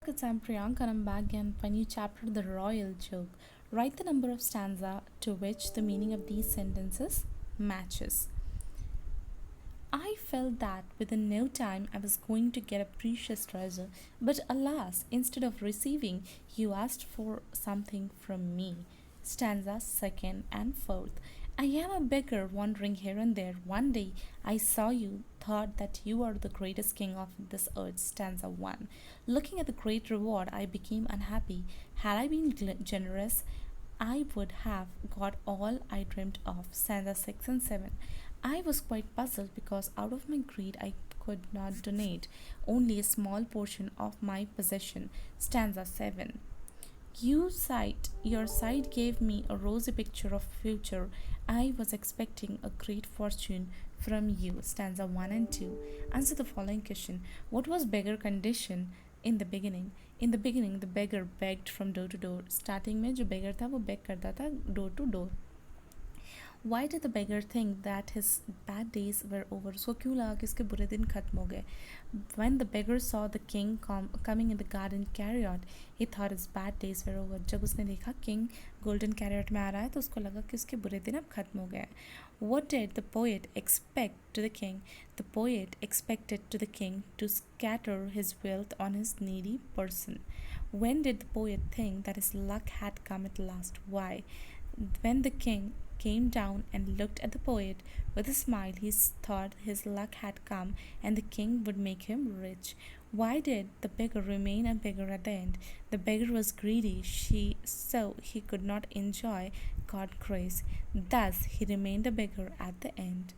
It's I'm Priyanka and I'm back again for a new chapter of the Royal Joke. Write the number of stanza to which the meaning of these sentences matches. I felt that within no time I was going to get a precious treasure, but alas, instead of receiving, you asked for something from me. Stanza second and fourth. I am a beggar wandering here and there. One day I saw you, thought that you are the greatest king of this earth. Stanza 1. Looking at the great reward, I became unhappy. Had I been generous, I would have got all I dreamed of. Stanza 6 and 7. I was quite puzzled because out of my greed I could not donate only a small portion of my possession. Stanza 7. Your sight gave me a rosy picture of future. I was expecting a great fortune from you. Stanza 1 and 2. Answer the following question. What was beggar condition in the beginning? In the beginning, the beggar begged from door to door. Starting में जो beggar था वो beg करता था door to door. Why did the beggar think that his bad days were over? उसको क्यों लगा कि उसके बुरे दिन खत्म हो गए? When the beggar saw the king coming in the garden chariot, he thought his bad days were over. जब उसने देखा king golden chariot में आ रहा है तो उसको लगा कि उसके बुरे दिन अब खत्म हो गए. What did the poet expect to the king? The poet expected to the king to scatter his wealth on his needy person. When did the poet think that his luck had come at last? Why? When the king came down and looked at the poet with a smile, he thought his luck had come and the king would make him rich. Why did the beggar remain a beggar at the end? The beggar was greedy, so he could not enjoy God's grace. Thus, he remained a beggar at the end.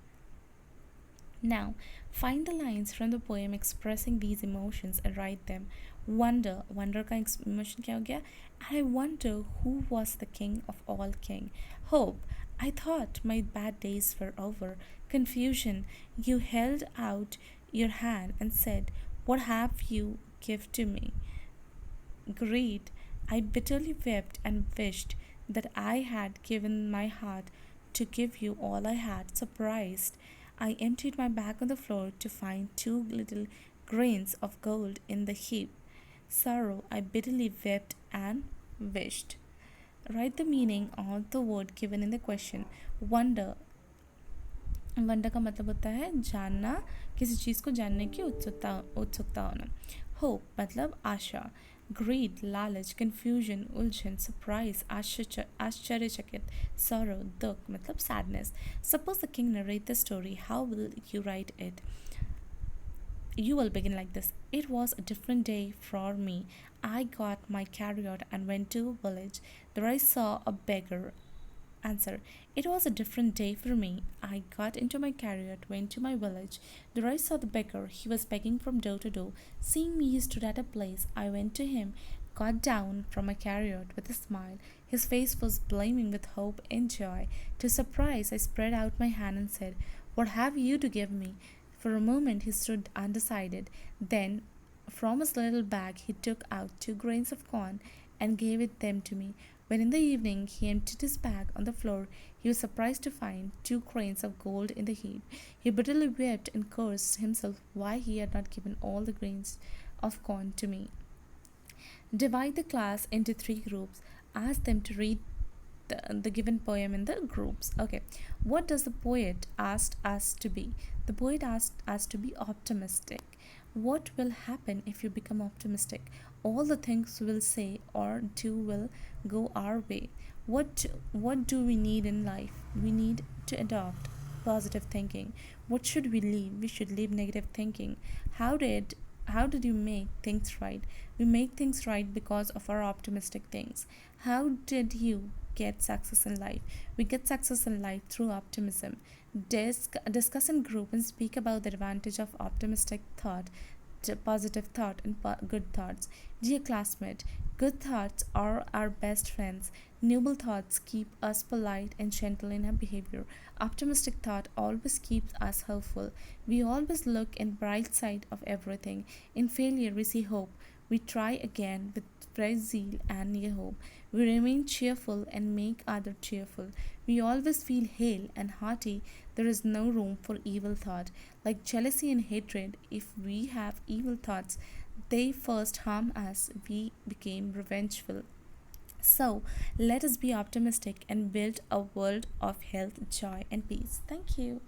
Now, find the lines from the poem expressing these emotions and write them. Wonder का emotion क्या हो गया? I wonder who was the king of all king. Hope, I thought my bad days were over. Confusion, you held out your hand and said, what have you give to me? Greed, I bitterly wept and wished that I had given my heart to give you all I had. Surprised, I emptied my bag on the floor to find two little grains of gold in the heap. Sorrow, I bitterly wept and wished. Write the meaning of the word given in the question. Wonder. Wonder का मतलब होता है जानना, किसी चीज़ को जानने की उत्सुकता होना. होप मतलब आशा. ग्रीड लालच. कन्फ्यूजन उलझन. सरप्राइज आश्चर्यचकित. सॉरो दुख मतलब sadness. Suppose the king narrate the story, how will you right it? You will begin like this. It was a different day for me. I got my chariot and went to a village. There I saw a beggar. Answer. It was a different day for me. I got into my chariot, went to my village. There I saw the beggar. He was begging from door to door. Seeing me, he stood at a place. I went to him, got down from my chariot with a smile. His face was beaming with hope and joy. To surprise, I spread out my hand and said, what have you to give me? For a moment he stood undecided. Then, from his little bag, he took out 2 grains of corn and gave them to me. When in the evening he emptied his bag on the floor, he was surprised to find 2 grains of gold in the heap. He bitterly wept and cursed himself why he had not given all the grains of corn to me. Divide the class into 3 groups. Ask them to read the given poem in the groups. Okay, what does the poet ask us to be? The poet asked us to be optimistic. What will happen if you become optimistic? All the things we'll say or do will go our way. What do we need in life? We need to adopt positive thinking. What should we leave? We should leave negative thinking. How did you make things right? We make things right because of our optimistic things. How did you get success in life? We get success in life through optimism. Discuss in group and speak about the advantage of optimistic thought, positive thought, and good thoughts. Dear classmate, good thoughts are our best friends. Noble thoughts keep us polite and gentle in our behavior. Optimistic thought always keeps us hopeful. We always look in bright side of everything. In failure we see hope. We try again with fresh zeal and new hope. We remain cheerful and make others cheerful. We always feel hale and hearty. There is no room for evil thought. Like jealousy and hatred, if we have evil thoughts, they first harm us, we became revengeful. So let us be optimistic and build a world of health, joy, and peace. Thank you.